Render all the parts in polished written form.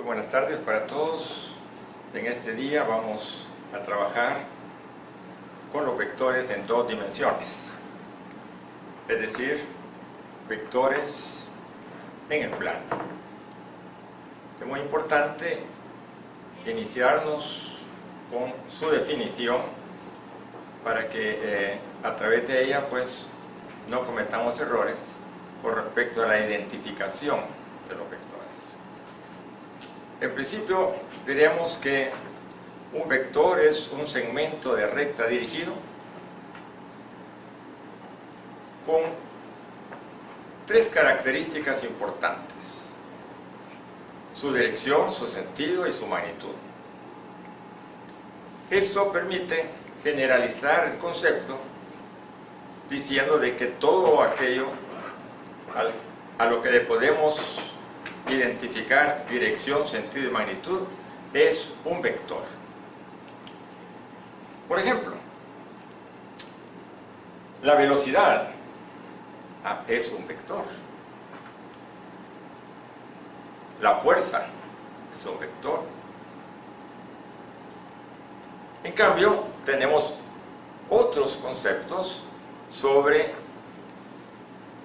Buenas tardes para todos. En este día vamos a trabajar con los vectores en dos dimensiones, es decir, vectores en el plano. Es muy importante iniciarnos con su definición para que a través de ella pues no cometamos errores con respecto a la identificación de los vectores. En principio diríamos que un vector es un segmento de recta dirigido con tres características importantes: su dirección, su sentido y su magnitud. Esto permite generalizar el concepto diciendo de que todo aquello a lo que le podemos identificar dirección, sentido y magnitud es un vector. Por ejemplo, la velocidad es un vector. La fuerza es un vector. En cambio, tenemos otros conceptos sobre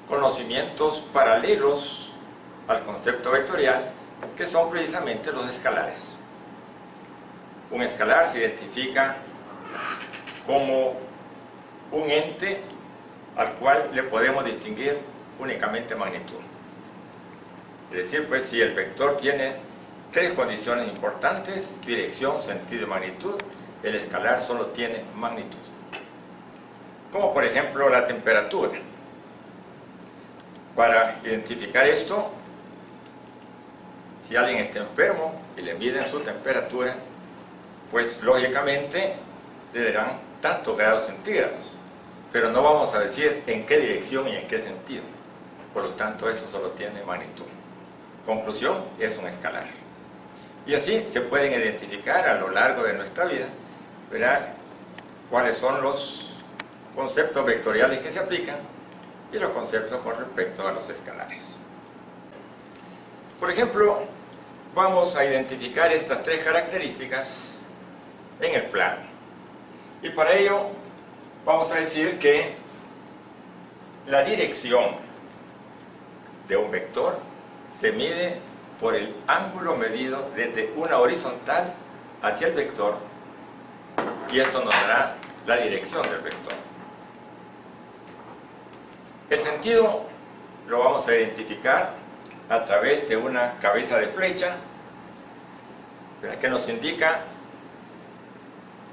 conocimientos paralelos al concepto vectorial, que son precisamente los escalares. Un escalar se identifica como un ente al cual le podemos distinguir únicamente magnitud. Es decir, pues si el vector tiene tres condiciones importantes: dirección, sentido y magnitud, el escalar solo tiene magnitud. Como por ejemplo la temperatura. Para identificar esto, si alguien está enfermo y le miden su temperatura, pues lógicamente le darán tantos grados centígrados, pero no vamos a decir en qué dirección y en qué sentido. Por lo tanto, eso solo tiene magnitud. Conclusión, es un escalar. Y así se pueden identificar a lo largo de nuestra vida, ¿verdad?, cuáles son los conceptos vectoriales que se aplican y los conceptos con respecto a los escalares. Por ejemplo, vamos a identificar estas tres características en el plano. Y para ello vamos a decir que la dirección de un vector se mide por el ángulo medido desde una horizontal hacia el vector, y esto nos dará la dirección del vector. El sentido lo vamos a identificar a través de una cabeza de flecha, ¿verdad?, que nos indica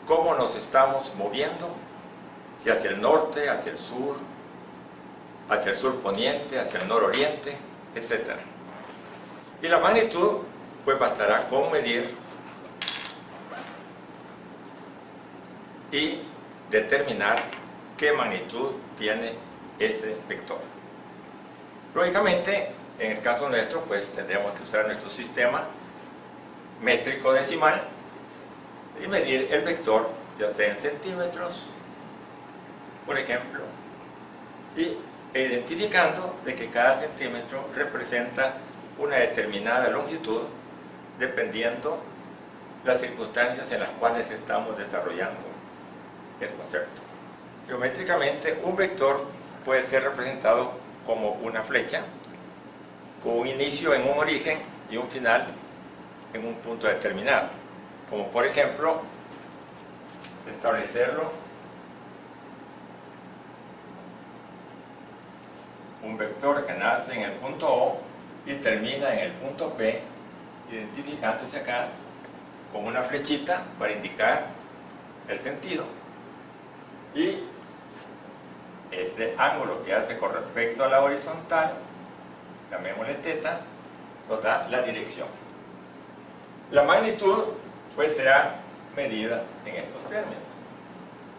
cómo nos estamos moviendo, si hacia el norte, hacia el sur poniente, hacia el nororiente, etc. Y la magnitud pues bastará con medir y determinar qué magnitud tiene ese vector. Lógicamente, en el caso nuestro, pues tendremos que usar nuestro sistema métrico decimal y medir el vector, ya sea en centímetros, por ejemplo, y identificando de que cada centímetro representa una determinada longitud dependiendo las circunstancias en las cuales estamos desarrollando el concepto. Geométricamente, un vector puede ser representado como una flecha con un inicio en un origen y un final en un punto determinado, como por ejemplo establecerlo un vector que nace en el punto O y termina en el punto P, identificándose acá con una flechita para indicar el sentido, y este ángulo que hace con respecto a la horizontal, llamémosle θ, nos da la dirección. La magnitud pues será medida en estos términos.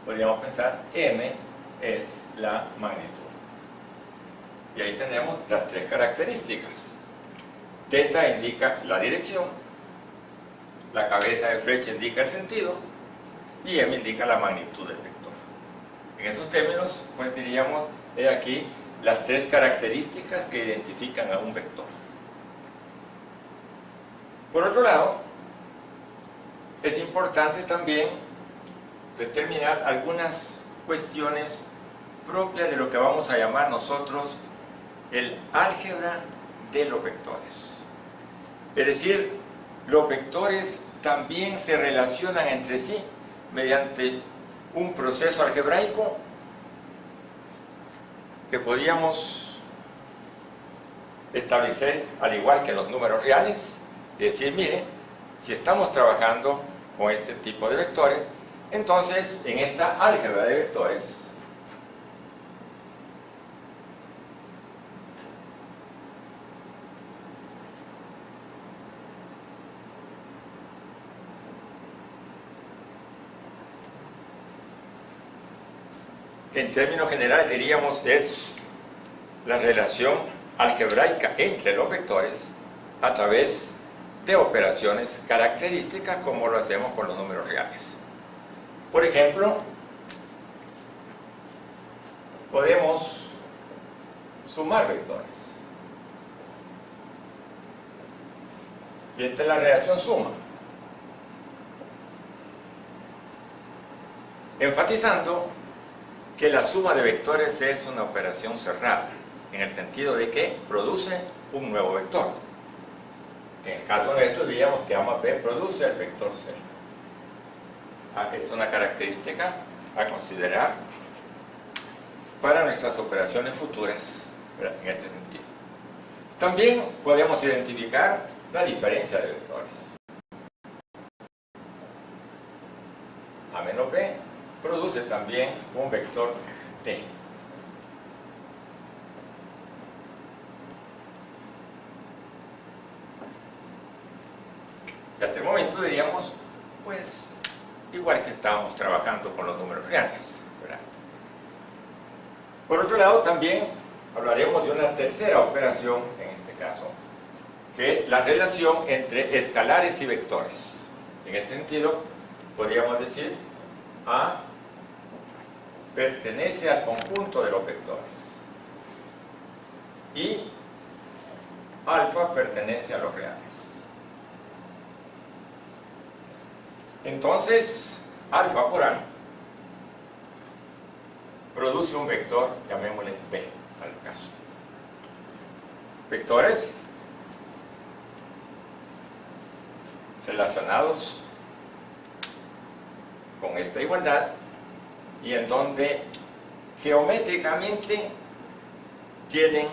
Podríamos pensar m es la magnitud. Y ahí tenemos las tres características. θ indica la dirección, la cabeza de flecha indica el sentido y m indica la magnitud del vector. En esos términos pues diríamos, he aquí las tres características que identifican a un vector. Por otro lado, es importante también determinar algunas cuestiones propias de lo que vamos a llamar nosotros el álgebra de los vectores. Es decir, los vectores también se relacionan entre sí mediante un proceso algebraico que podríamos establecer al igual que en los números reales y decir, mire, si estamos trabajando con este tipo de vectores, entonces en esta álgebra de vectores en términos generales diríamos es la relación algebraica entre los vectores a través de operaciones características como lo hacemos con los números reales. Por ejemplo, podemos sumar vectores. Y esta es la relación suma. Enfatizando que la suma de vectores es una operación cerrada, en el sentido de que produce un nuevo vector. En el caso nuestro diríamos que A más B produce el vector C. Es una característica a considerar para nuestras operaciones futuras, ¿verdad?, en este sentido. También podemos identificar la diferencia de vectores. A menos B produce también un vector T. Y hasta el momento diríamos, pues, igual que estábamos trabajando con los números reales, ¿verdad? Por otro lado, también hablaremos de una tercera operación, en este caso, que es la relación entre escalares y vectores. En este sentido, podríamos decir, A pertenece al conjunto de los vectores y alfa pertenece a los reales. Entonces, alfa por A produce un vector, llamémosle B al caso. Vectores relacionados con esta igualdad y en donde geométricamente tienen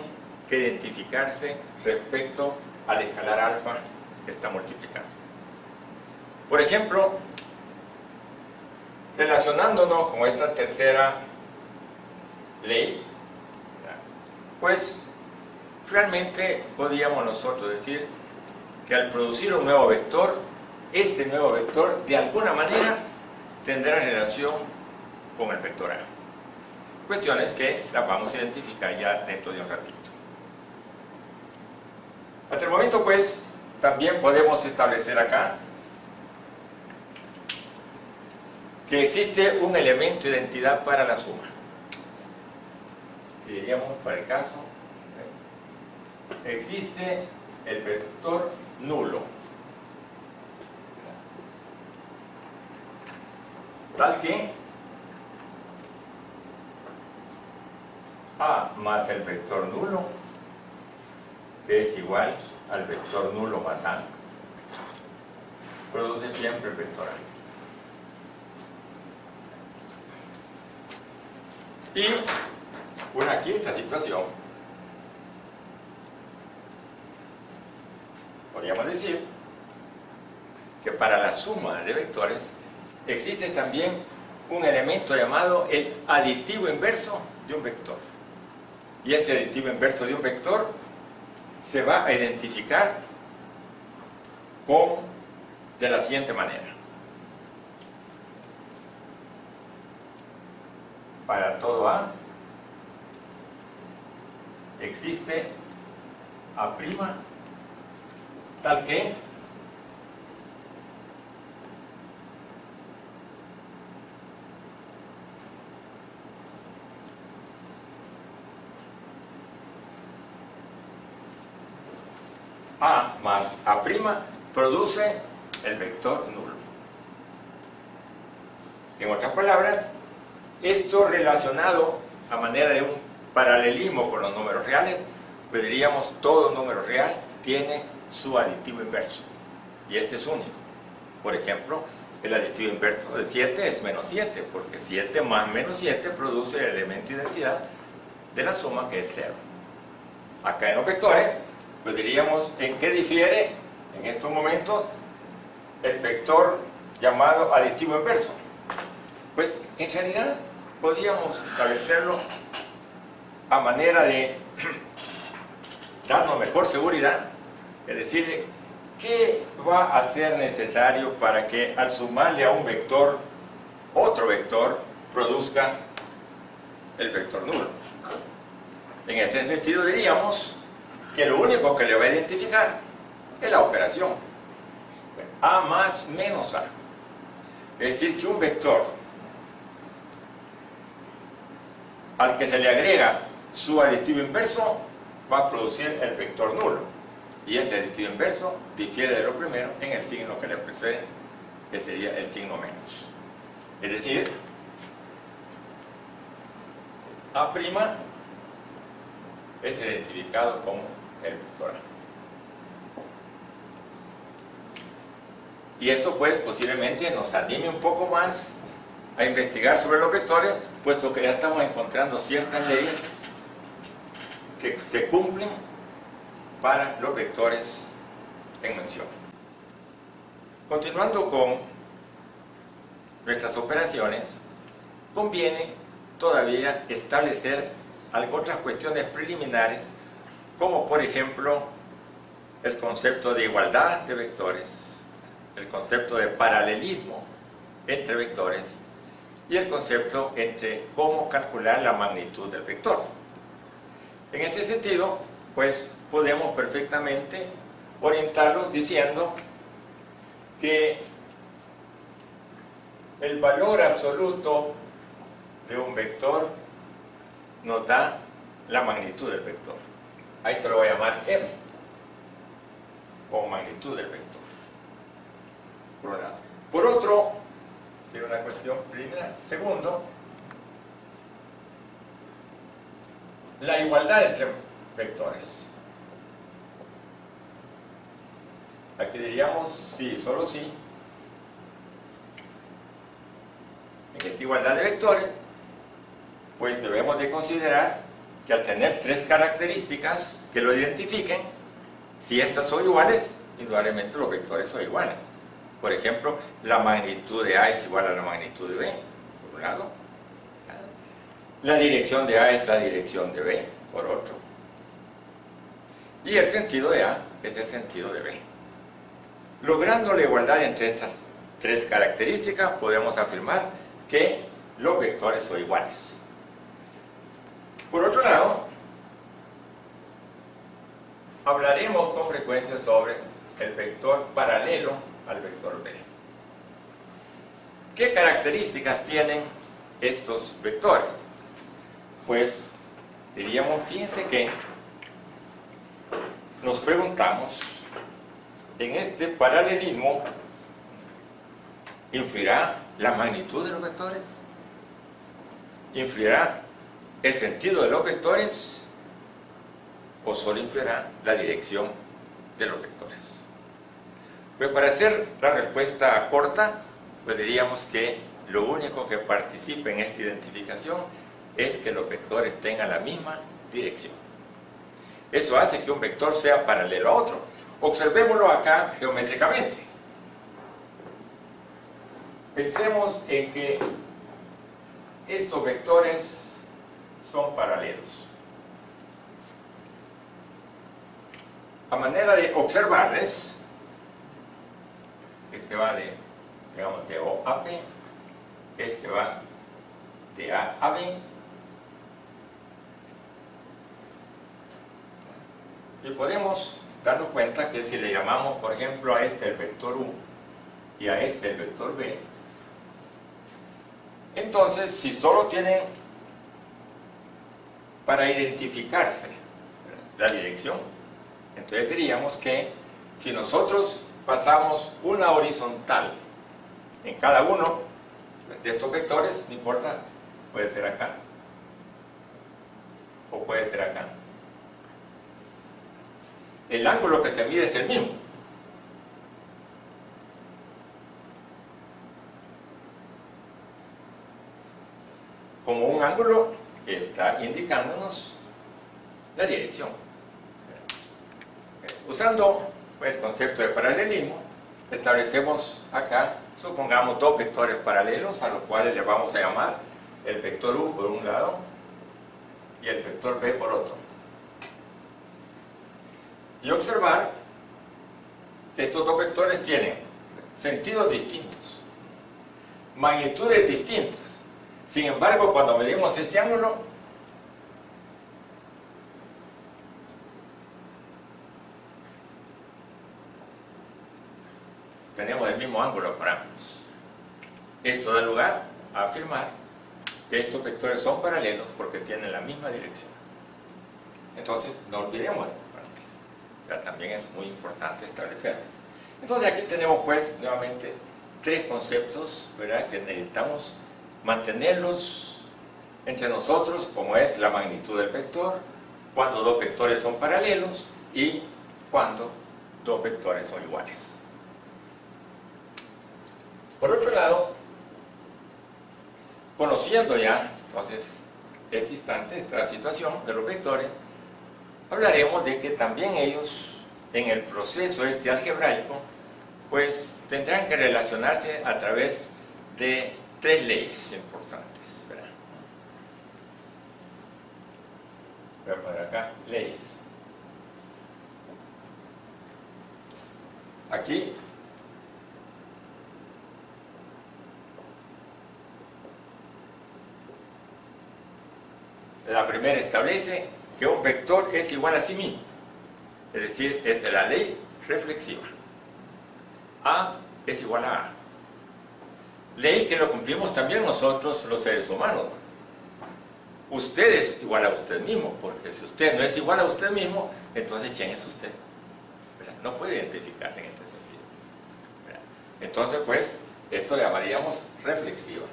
que identificarse respecto al escalar alfa que está multiplicando. Por ejemplo, relacionándonos con esta tercera ley, pues realmente podríamos nosotros decir que al producir un nuevo vector, este nuevo vector de alguna manera tendrá relación con el vector A. Cuestiones que las vamos a identificar ya dentro de un ratito. Hasta el momento, pues, también podemos establecer acá que existe un elemento de identidad para la suma. Que diríamos, para el caso, existe el vector nulo. Tal que A más el vector nulo, que es igual al vector nulo más A, produce siempre el vector A. Y una quinta situación, podríamos decir que para la suma de vectores existe también un elemento llamado el aditivo inverso de un vector. Y este aditivo inverso de un vector se va a identificar de la siguiente manera. Para todo A existe A' tal que A más A' produce el vector nulo. En otras palabras, esto relacionado a manera de un paralelismo con los números reales, pues diríamos todo número real tiene su aditivo inverso, y este es único. Por ejemplo, el aditivo inverso de 7 es menos 7, porque 7 más menos 7 produce el elemento identidad de la suma, que es 0. Acá en los vectores, pues diríamos en qué difiere en estos momentos el vector llamado aditivo inverso. Pues en realidad podríamos establecerlo a manera de darnos mejor seguridad, es decir, ¿qué va a ser necesario para que al sumarle a un vector, otro vector, produzca el vector nulo? En este sentido diríamos que lo único que le va a identificar es la operación A más menos A. Es decir, que un vector al que se le agrega su aditivo inverso va a producir el vector nulo. Y ese aditivo inverso difiere de lo primero en el signo que le precede, que sería el signo menos. Es decir, A' es identificado como el vector A. Y esto pues posiblemente nos anime un poco más a investigar sobre los vectores, puesto que ya estamos encontrando ciertas leyes que se cumplen para los vectores en mención. Continuando con nuestras operaciones, conviene todavía establecer otras cuestiones preliminares, como por ejemplo el concepto de igualdad de vectores, el concepto de paralelismo entre vectores y el concepto entre cómo calcular la magnitud del vector. En este sentido, pues podemos perfectamente orientarlos diciendo que el valor absoluto de un vector nos da la magnitud del vector. A esto lo voy a llamar M, o magnitud del vector, por un lado. Por otro, tiene una cuestión preliminar. Segundo, la igualdad entre vectores. Aquí diríamos sí, solo sí. En esta igualdad de vectores, pues debemos de considerar que al tener tres características que lo identifiquen, si estas son iguales, indudablemente los vectores son iguales. Por ejemplo, la magnitud de A es igual a la magnitud de B, por un lado. La dirección de A es la dirección de B, por otro. Y el sentido de A es el sentido de B. Logrando la igualdad entre estas tres características, podemos afirmar que los vectores son iguales. Por otro lado, hablaremos con frecuencia sobre el vector paralelo al vector B. ¿Qué características tienen estos vectores? Pues diríamos, fíjense que nos preguntamos, en este paralelismo, ¿influirá la magnitud de los vectores? ¿Influirá el sentido de los vectores? ¿O solo influirá la dirección de los vectores? Pues para hacer la respuesta corta, pues diríamos que lo único que participa en esta identificación es que los vectores tengan la misma dirección. Eso hace que un vector sea paralelo a otro. Observémoslo acá geométricamente. Pensemos en que estos vectores son paralelos. A manera de observarles, este va de, digamos, de O a P, este va de A a B, y podemos darnos cuenta que si le llamamos, por ejemplo, a este el vector U y a este el vector B, entonces, si solo tienen para identificarse la dirección, entonces diríamos que si nosotros pasamos una horizontal en cada uno de estos vectores, no importa, puede ser acá o puede ser acá. El ángulo que se mide es el mismo. Como un ángulo que está indicándonos la dirección. Usando el concepto de paralelismo, establecemos acá, supongamos, dos vectores paralelos a los cuales le vamos a llamar el vector U por un lado y el vector B por otro. Y observar que estos dos vectores tienen sentidos distintos, magnitudes distintas. Sin embargo, cuando medimos este ángulo, tenemos el mismo ángulo para ambos. Esto da lugar a afirmar que estos vectores son paralelos porque tienen la misma dirección. Entonces, no olvidemos esta parte. Pero también es muy importante establecerlo. Entonces, aquí tenemos, pues, nuevamente, tres conceptos, ¿verdad?, que necesitamos mantenerlos entre nosotros, como es la magnitud del vector, cuando dos vectores son paralelos y cuando dos vectores son iguales. Por otro lado, conociendo ya, entonces, este instante, esta situación de los vectores, hablaremos de que también ellos, en el proceso este algebraico, pues tendrán que relacionarse a través de tres leyes importantes, ¿verdad? Voy a poner acá leyes. Aquí la primera establece que un vector es igual a sí mismo, es decir, esta es la ley reflexiva. A es igual a A. Ley que lo cumplimos también nosotros los seres humanos. Usted es igual a usted mismo, porque si usted no es igual a usted mismo, entonces ¿quién es usted? ¿Verdad? No puede identificarse en este sentido. ¿Verdad? Entonces, pues, esto le llamaríamos reflexiva.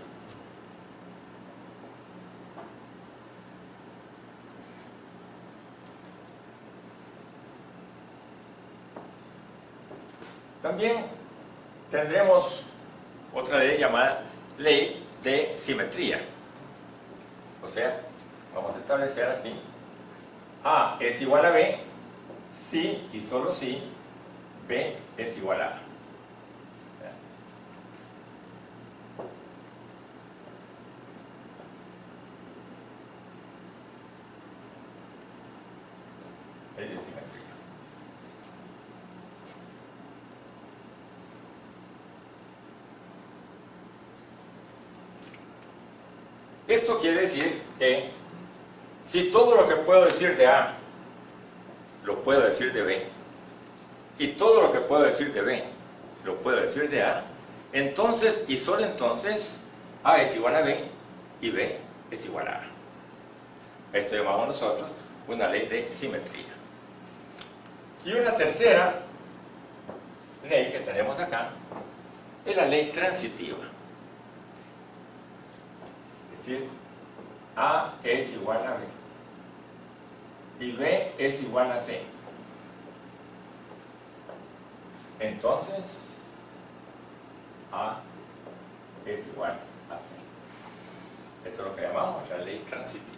También tendremos otra ley llamada ley de simetría. O sea, vamos a establecer aquí A es igual a B si y solo si B es igual a A. Ley de simetría. Esto quiere decir que si todo lo que puedo decir de A lo puedo decir de B, y todo lo que puedo decir de B lo puedo decir de A, entonces y solo entonces A es igual a B y B es igual a A. Esto llamamos nosotros una ley de simetría. Y una tercera ley que tenemos acá es la ley transitiva. Es decir, A es igual a B y B es igual a C. Entonces, A es igual a C. Esto es lo que llamamos la ley transitiva.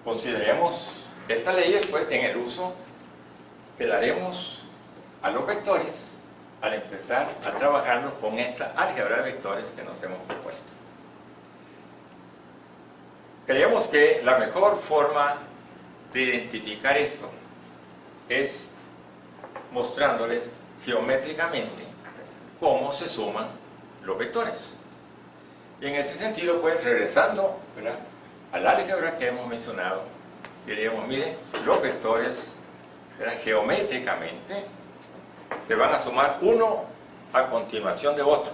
Consideremos esta ley después en el uso que daremos a los vectores al empezar a trabajarlos con esta álgebra de vectores que nos hemos propuesto. Creemos que la mejor forma de identificar esto es mostrándoles geométricamente cómo se suman los vectores. Y en ese sentido, pues, regresando, ¿verdad?, al álgebra que hemos mencionado, diríamos, miren, los vectores, ¿verdad?, geométricamente se van a sumar uno a continuación de otro.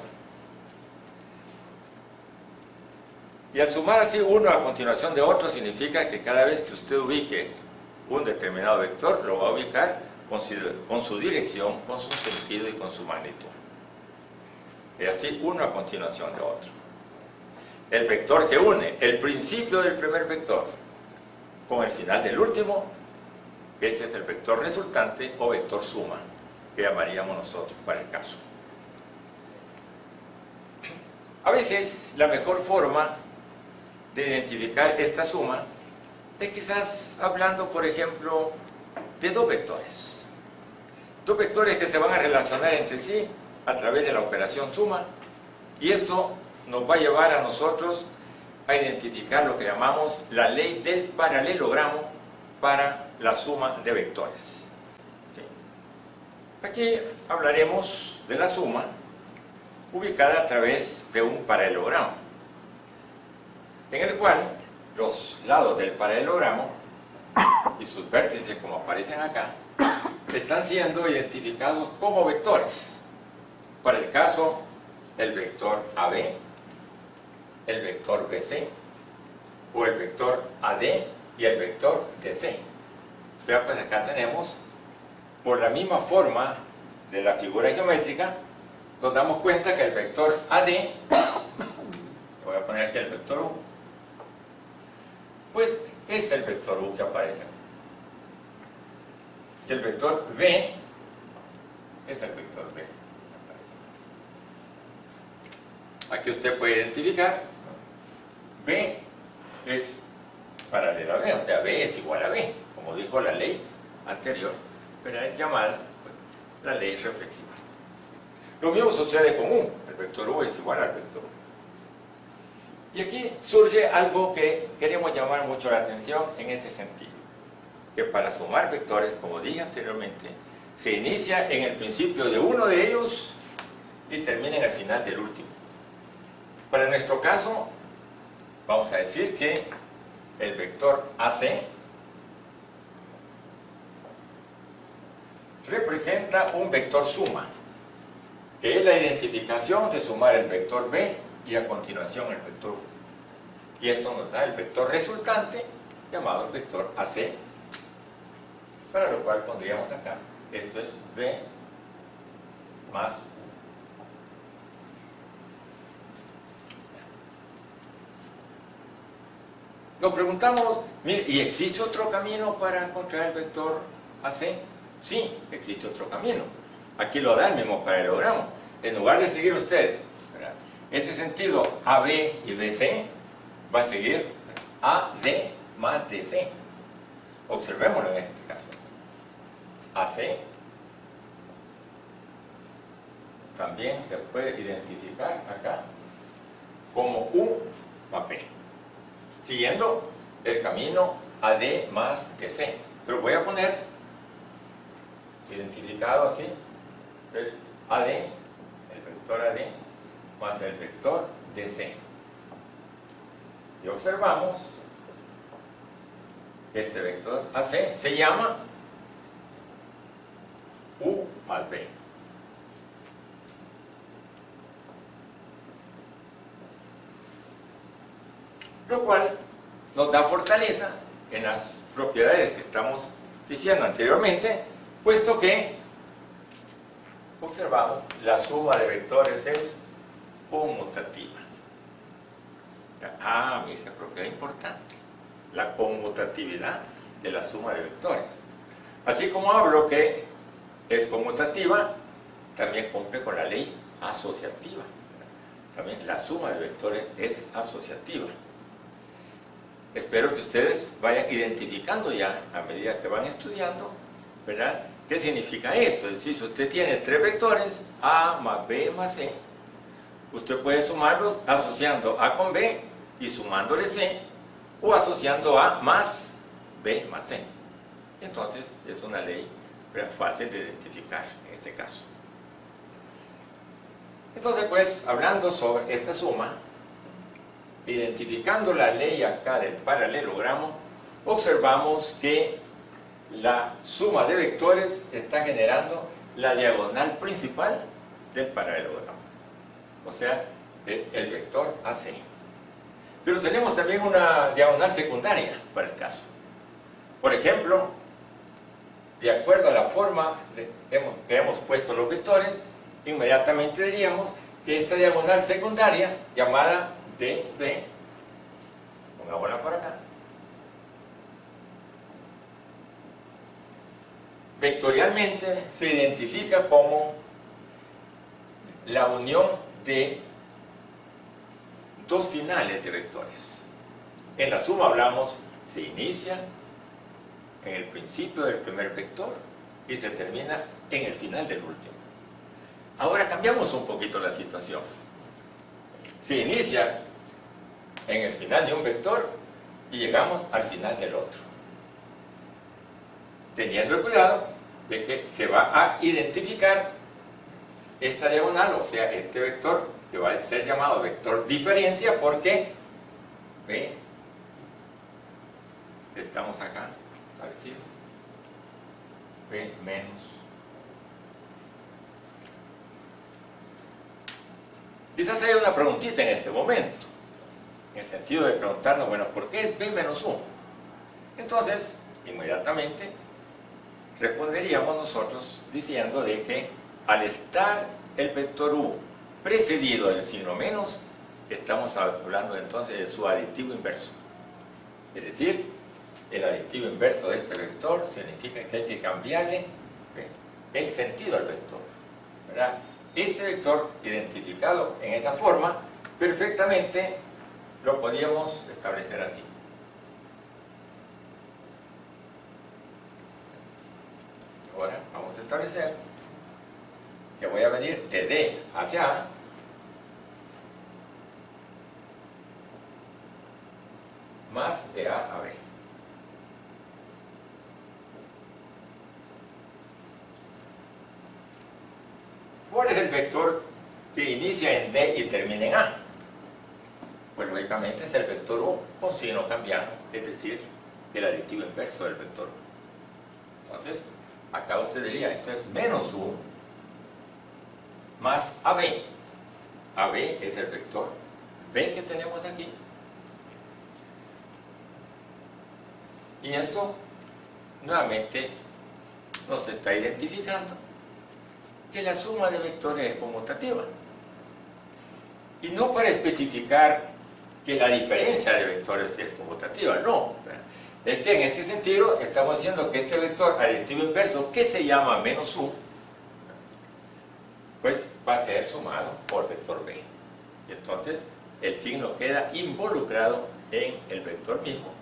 Y al sumar así uno a continuación de otro significa que cada vez que usted ubique un determinado vector, lo va a ubicar con su dirección, con su sentido y con su magnitud. Y así uno a continuación de otro. El vector que une el principio del primer vector con el final del último, ese es el vector resultante o vector suma, que llamaríamos nosotros para el caso. A veces la mejor forma de identificar esta suma es quizás hablando, por ejemplo, de dos vectores. Dos vectores que se van a relacionar entre sí a través de la operación suma, y esto nos va a llevar a nosotros a identificar lo que llamamos la ley del paralelogramo para la suma de vectores. ¿Sí? Aquí hablaremos de la suma ubicada a través de un paralelogramo, en el cual los lados del paralelogramo y sus vértices, como aparecen acá, están siendo identificados como vectores. Para el caso, el vector AB, el vector BC, o el vector AD y el vector DC. O sea, pues acá tenemos, por la misma forma de la figura geométrica, nos damos cuenta que el vector AD, voy a poner aquí el vector U, pues es el vector U que aparece. Y el vector V es el vector V. Aquí usted puede identificar, B es paralelo a B, o sea, B es igual a B, como dijo la ley anterior, pero es llamada pues, la ley reflexiva. Lo mismo sucede con U, el vector U es igual al vector U. Y aquí surge algo que queremos llamar mucho la atención en este sentido, que para sumar vectores, como dije anteriormente, se inicia en el principio de uno de ellos y termina en el final del último. Para nuestro caso, vamos a decir que el vector AC representa un vector suma, que es la identificación de sumar el vector B y a continuación el vector U. Y esto nos da el vector resultante, llamado el vector AC, para lo cual pondríamos acá, esto es B más U. Nos preguntamos, mire, ¿y existe otro camino para encontrar el vector AC? Sí, existe otro camino. Aquí lo da el mismo paralelogramo. En lugar de seguir usted, ¿verdad?, ese sentido AB y BC, va a seguir AD más DC. Observémoslo en este caso. AC también se puede identificar acá como U más B, siguiendo el camino AD más DC. Pero voy a poner identificado así, es AD, el vector AD más el vector DC. Y observamos que este vector AC se llama U más B. Lo cual nos da fortaleza en las propiedades que estamos diciendo anteriormente, puesto que observamos la suma de vectores es conmutativa. Mira, esta propiedad importante, la conmutatividad de la suma de vectores. Así como hablo que es conmutativa, también cumple con la ley asociativa. También la suma de vectores es asociativa. Espero que ustedes vayan identificando ya, a medida que van estudiando, ¿verdad?, qué significa esto. Es decir, si usted tiene tres vectores, A más B más C, usted puede sumarlos asociando A con B y sumándole C, o asociando A más B más C. Entonces, es una ley fácil de identificar en este caso. Entonces, pues, hablando sobre esta suma, identificando la ley acá del paralelogramo, observamos que la suma de vectores está generando la diagonal principal del paralelogramo. O sea, es el vector AC. Pero tenemos también una diagonal secundaria para el caso. Por ejemplo, de acuerdo a la forma que hemos puesto los vectores, inmediatamente diríamos que esta diagonal secundaria, llamada DB, pongámosla por acá, vectorialmente se identifica como la unión de dos finales de vectores. En la suma hablamos, se inicia en el principio del primer vector y se termina en el final del último. Ahora cambiamos un poquito la situación. Se inicia en el final de un vector y llegamos al final del otro, teniendo el cuidado de que se va a identificar esta diagonal, o sea, este vector, que va a ser llamado vector diferencia, porque, ¿ve? Estamos acá, establecido, B menos. Quizás haya una preguntita en este momento, en el sentido de preguntarnos, bueno, ¿por qué es B menos 1? Entonces, inmediatamente, responderíamos nosotros diciendo de que al estar el vector U precedido del signo menos, estamos hablando entonces de su aditivo inverso. Es decir, el aditivo inverso de este vector significa que hay que cambiarle el sentido al vector, ¿verdad? Este vector identificado en esa forma, perfectamente lo podríamos establecer así. Ahora vamos a establecer que voy a venir de D hacia A más de A a B. ¿Cuál es el vector que inicia en D y termina en A? Pues lógicamente es el vector U con signo cambiando, es decir, el aditivo inverso del vector U. Entonces, acá usted diría, esto es menos U más AB. AB es el vector B que tenemos aquí. Y esto nuevamente nos está identificando que la suma de vectores es conmutativa. Y no para especificar que la diferencia de vectores es conmutativa, no. Es que en este sentido estamos diciendo que este vector aditivo inverso, que se llama menos U, pues va a ser sumado por vector B. Y entonces el signo queda involucrado en el vector mismo,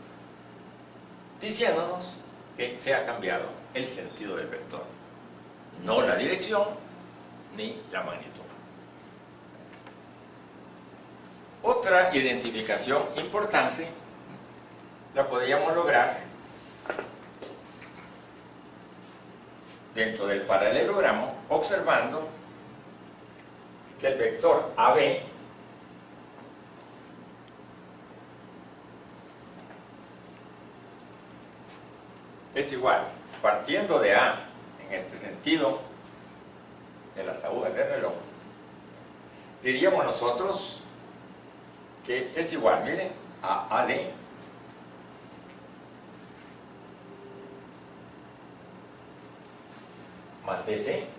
diciéndonos que se ha cambiado el sentido del vector, no la dirección ni la magnitud. Otra identificación importante la podríamos lograr dentro del paralelogramo observando que el vector AB es igual, partiendo de A, en este sentido de las agujas del reloj, diríamos nosotros que es igual, miren, a AD más DC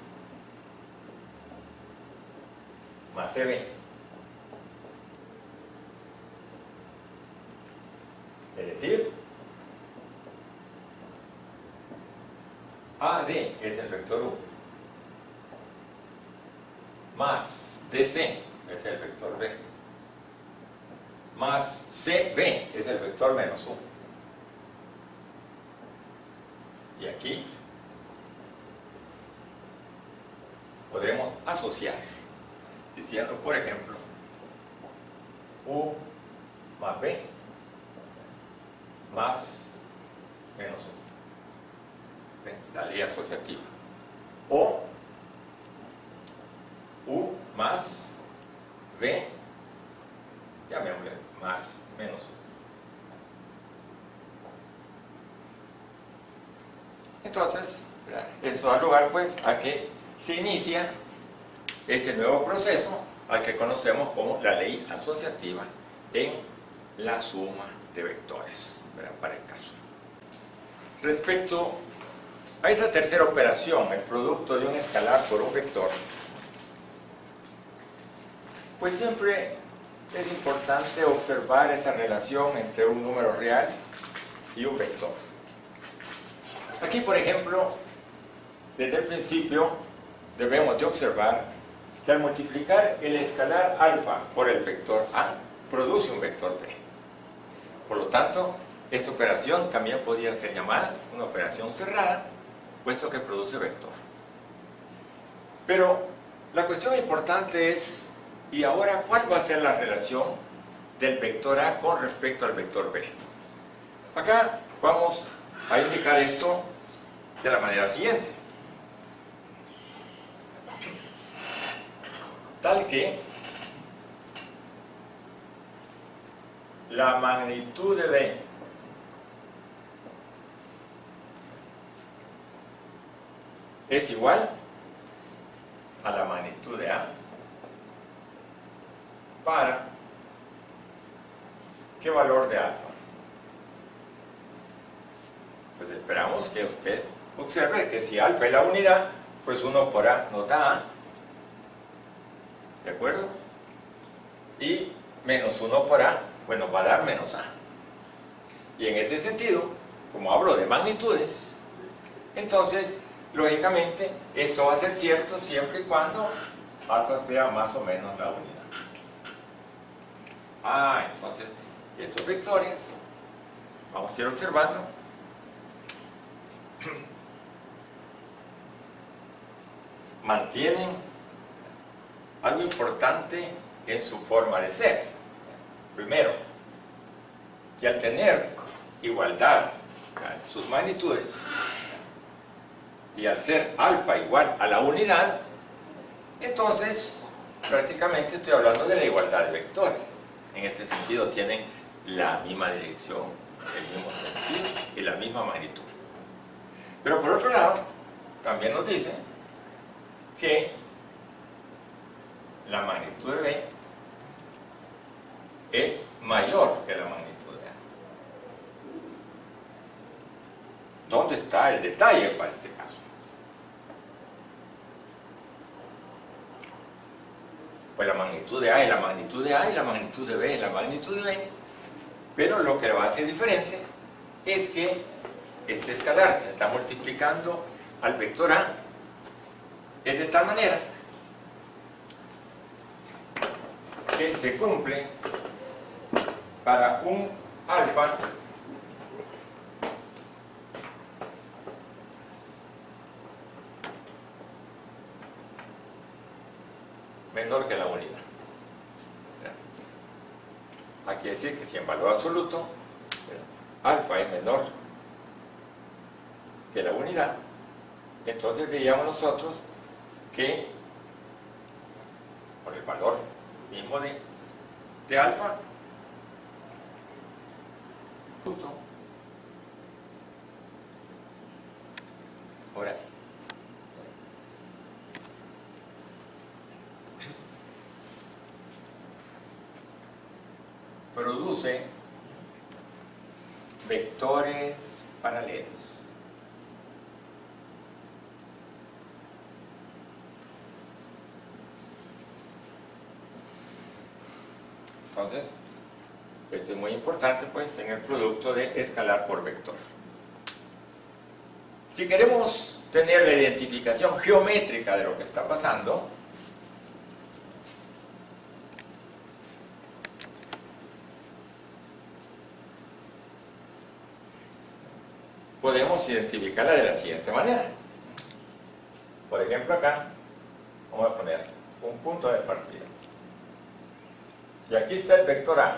más CB. Es decir, AD es el vector U más DC es el vector B más CB es el vector menos 1. Y aquí podemos asociar diciendo, por ejemplo, U más B más menos 1. La ley asociativa. O U más B, llamémosle más menos 1. Entonces, esto da lugar pues a que se inicia ese nuevo proceso al que conocemos como la ley asociativa en la suma de vectores, ¿verdad?, para el caso. Respecto a esa tercera operación, el producto de un escalar por un vector, pues siempre es importante observar esa relación entre un número real y un vector. Aquí, por ejemplo, desde el principio debemos de observar que al multiplicar el escalar alfa por el vector A, produce un vector B. Por lo tanto, esta operación también podría ser llamada una operación cerrada, puesto que produce vector. Pero la cuestión importante es, ¿y ahora cuál va a ser la relación del vector A con respecto al vector B? Acá vamos a indicar esto de la manera siguiente. Tal que la magnitud de B es igual a la magnitud de A para ¿qué valor de alfa? Pues esperamos que usted observe que si alfa es la unidad, pues 1 por A nos da A, ¿de acuerdo? Y menos 1 por A, pues nos va a dar menos A. Y en este sentido, como hablo de magnitudes, entonces, lógicamente, esto va a ser cierto siempre y cuando alfa sea más o menos la unidad. Entonces, estos vectores, vamos a ir observando, mantienen algo importante en su forma de ser. Primero, que al tener igualdad en sus magnitudes y al ser alfa igual a la unidad, entonces prácticamente estoy hablando de la igualdad de vectores. En este sentido tienen la misma dirección, el mismo sentido y la misma magnitud. Pero por otro lado, también nos dice que la magnitud de B es mayor que la magnitud de A. ¿Dónde está el detalle para este caso? Pues la magnitud de A es la magnitud de A y la magnitud de B es la magnitud de B. Pero lo que lo hace diferente es que este escalar se está multiplicando al vector A es de tal manera que se cumple para un alfa menor que la unidad. Aquí decir que si en valor absoluto alfa es menor que la unidad, entonces diríamos nosotros que por el valor mismo de alfa ahora produce vectores paralelos. Entonces, esto es muy importante pues en el producto de escalar por vector. Si queremos tener la identificación geométrica de lo que está pasando, podemos identificarla de la siguiente manera. Por ejemplo, acá vamos a poner un punto de partida. Y aquí está el vector A.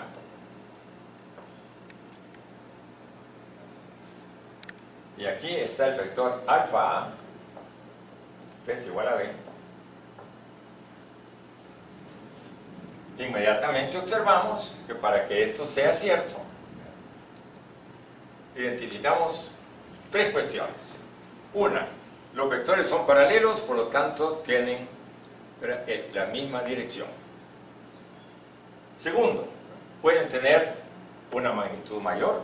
Y aquí está el vector alfa A, que es igual a B. Inmediatamente observamos que para que esto sea cierto, identificamos tres cuestiones. Una, los vectores son paralelos, por lo tanto tienen la misma dirección. Segundo, pueden tener una magnitud mayor,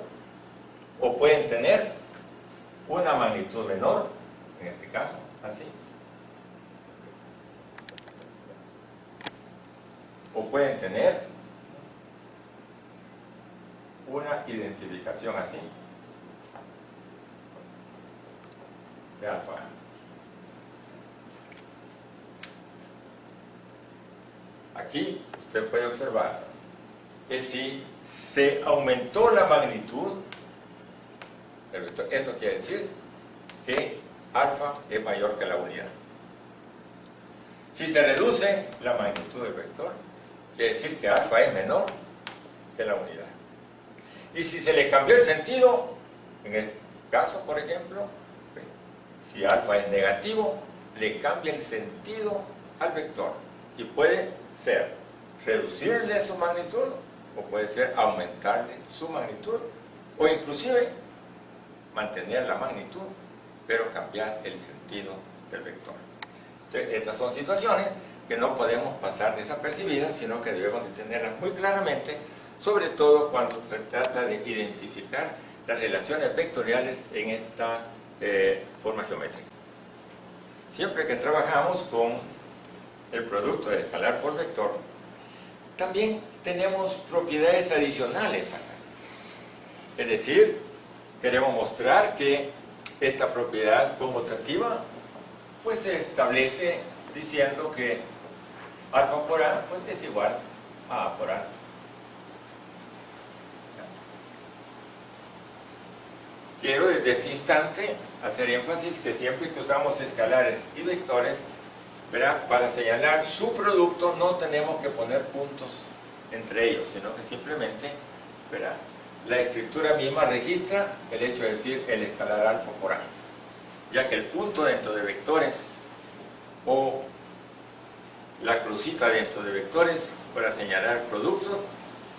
o pueden tener una magnitud menor, en este caso, así. O pueden tener una identificación así de alfa. Aquí usted puede observar que si se aumentó la magnitud del vector, eso quiere decir que alfa es mayor que la unidad. Si se reduce la magnitud del vector, quiere decir que alfa es menor que la unidad. Y si se le cambió el sentido, en el caso, por ejemplo, si alfa es negativo, le cambia el sentido al vector. Y puede ser reducirle su magnitud, o puede ser aumentarle su magnitud, o inclusive mantener la magnitud, pero cambiar el sentido del vector. Entonces, estas son situaciones que no podemos pasar desapercibidas, sino que debemos de tenerlas muy claramente, sobre todo cuando se trata de identificar las relaciones vectoriales en esta forma geométrica. Siempre que trabajamos con el producto de escalar por vector, también tenemos propiedades adicionales acá. Es decir, queremos mostrar que esta propiedad conmutativa pues se establece diciendo que alfa por A pues es igual a A por A. Quiero desde este instante hacer énfasis que siempre que usamos escalares y vectores, ¿verdad?, para señalar su producto no tenemos que poner puntos entre ellos, sino que simplemente, ¿verdad?, la escritura misma registra el hecho de decir el escalar alfa por A, ya que el punto dentro de vectores o la crucita dentro de vectores para señalar productos,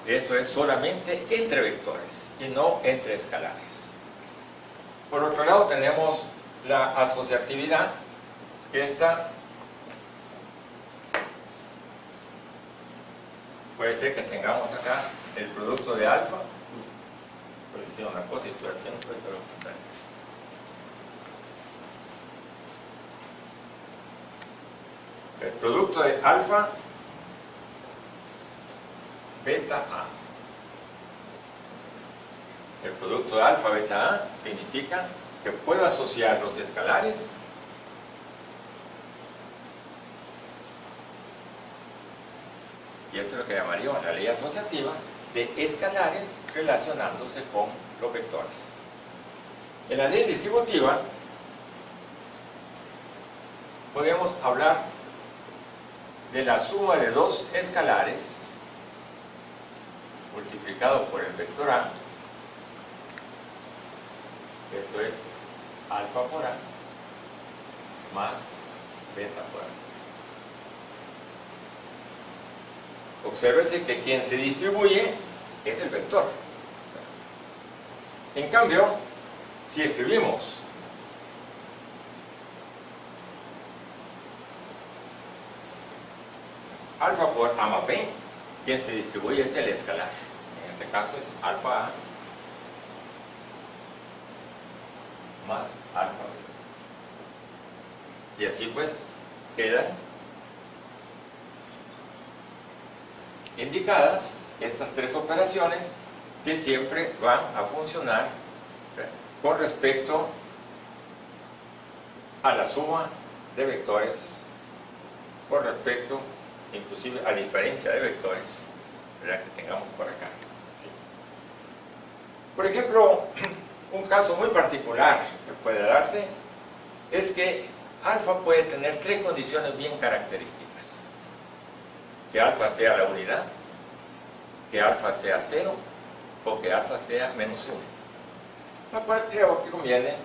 eso es solamente entre vectores y no entre escalares. Por otro lado tenemos la asociatividad, que esta puede ser que tengamos acá el producto de alfa. Estoy diciendo una cosa y estoy haciendo todo lo contrario. El producto de alfa, beta A. El producto de alfa, beta A significa que puedo asociar los escalares y esto es lo que llamaríamos la ley asociativa de escalares relacionándose con los vectores. En la ley distributiva podemos hablar de la suma de dos escalares multiplicado por el vector A. Esto es alfa por A más beta por A. Obsérvese que quien se distribuye es el vector. En cambio, si escribimos alfa por A más B, quien se distribuye es el escalar. En este caso es alfa A más alfa B. Y así pues quedan indicadas estas tres operaciones que siempre van a funcionar con respecto a la suma de vectores, con respecto inclusive a diferencia de vectores, ¿verdad?, que tengamos por acá. ¿Sí? Por ejemplo, un caso muy particular que puede darse es que alfa puede tener tres condiciones bien características. Que alfa sea la unidad, que alfa sea 0 o que alfa sea menos 1. La cual creo que conviene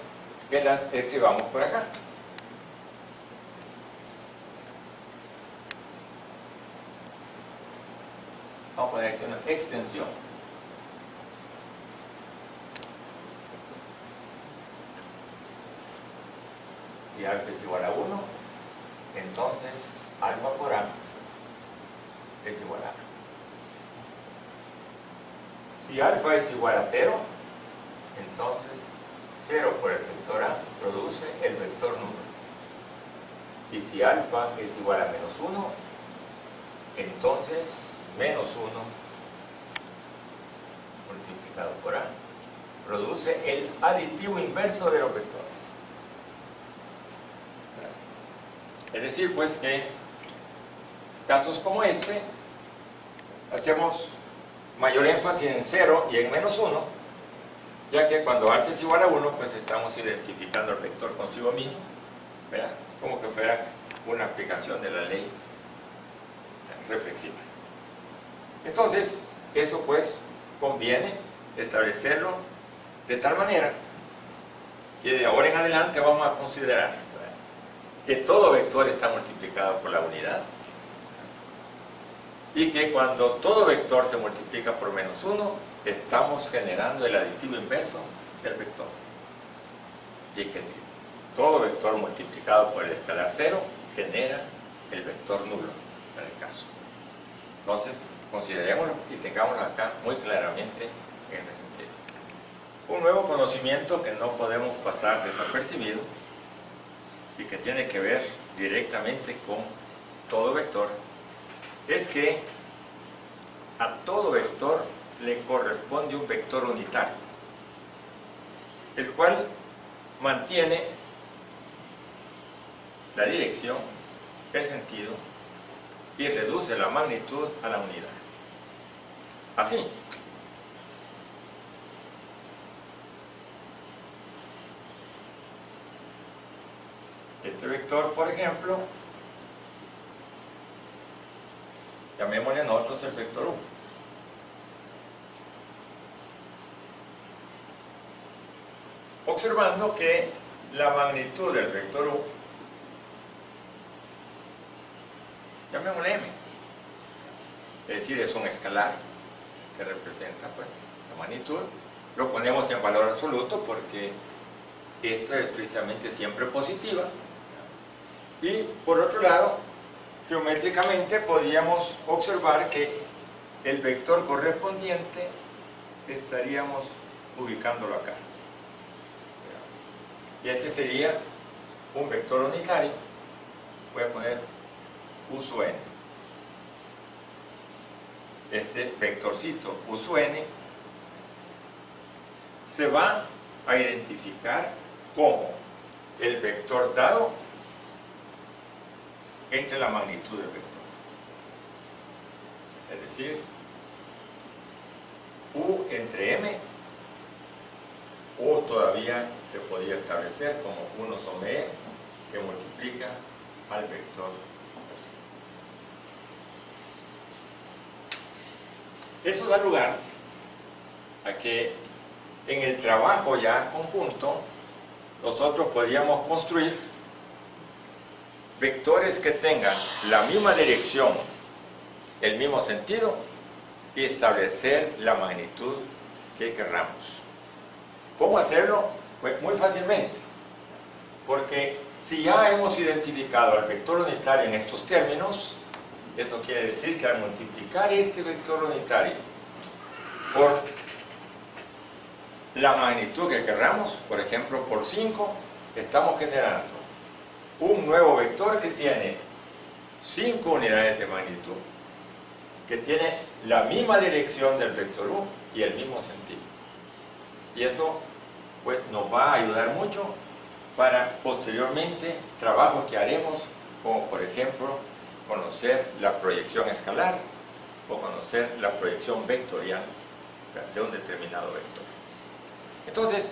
que las escribamos por acá. Vamos a poner aquí una extensión. Si alfa es igual a 1, entonces alfa por A es igual a A. Si alfa es igual a 0, entonces 0 por el vector A produce el vector nulo. Y si alfa es igual a menos 1, entonces menos 1 multiplicado por A produce el aditivo inverso de los vectores. Es decir, pues que casos como este hacemos mayor énfasis en 0 y en menos 1, ya que cuando alfa es igual a 1, pues estamos identificando el vector consigo mismo, ¿verdad? Como que fuera una aplicación de la ley reflexiva. Entonces, eso pues conviene establecerlo de tal manera que de ahora en adelante vamos a considerar, ¿verdad?, que todo vector está multiplicado por la unidad y que cuando todo vector se multiplica por menos 1, estamos generando el aditivo inverso del vector. Y que todo vector multiplicado por el escalar 0 genera el vector nulo, en el caso. Entonces, considerémoslo y tengámoslo acá muy claramente en ese sentido. Un nuevo conocimiento que no podemos pasar desapercibido y que tiene que ver directamente con todo vector es que a todo vector le corresponde un vector unitario, el cual mantiene la dirección, el sentido y reduce la magnitud a la unidad. Así, este vector, por ejemplo, llamémosle nosotros el vector U. Observando que la magnitud del vector U, llamémosle M, es decir, es un escalar que representa pues la magnitud, lo ponemos en valor absoluto porque esta es precisamente siempre positiva, y por otro lado, geométricamente podríamos observar que el vector correspondiente estaríamos ubicándolo acá. Y este sería un vector unitario. Voy a poner U sub n. Este vectorcito U sub n se va a identificar como el vector dado entre la magnitud del vector. Es decir, U entre M, o todavía se podía establecer como 1 sobre E, que multiplica al vector. Eso da lugar a que en el trabajo ya conjunto nosotros podríamos construir vectores que tengan la misma dirección, el mismo sentido y establecer la magnitud que querramos. ¿Cómo hacerlo? Pues muy fácilmente, porque si ya hemos identificado al vector unitario en estos términos, eso quiere decir que al multiplicar este vector unitario por la magnitud que querramos, por ejemplo por 5, estamos generando un nuevo vector que tiene 5 unidades de magnitud, que tiene la misma dirección del vector U y el mismo sentido. Y eso pues nos va a ayudar mucho para posteriormente trabajos que haremos, como por ejemplo conocer la proyección escalar o conocer la proyección vectorial de un determinado vector. Entonces,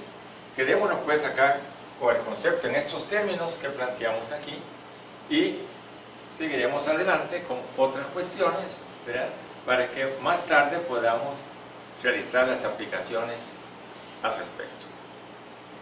quedémonos pues acá con el concepto en estos términos que planteamos aquí y seguiremos adelante con otras cuestiones, ¿verdad?, para que más tarde podamos realizar las aplicaciones al respecto.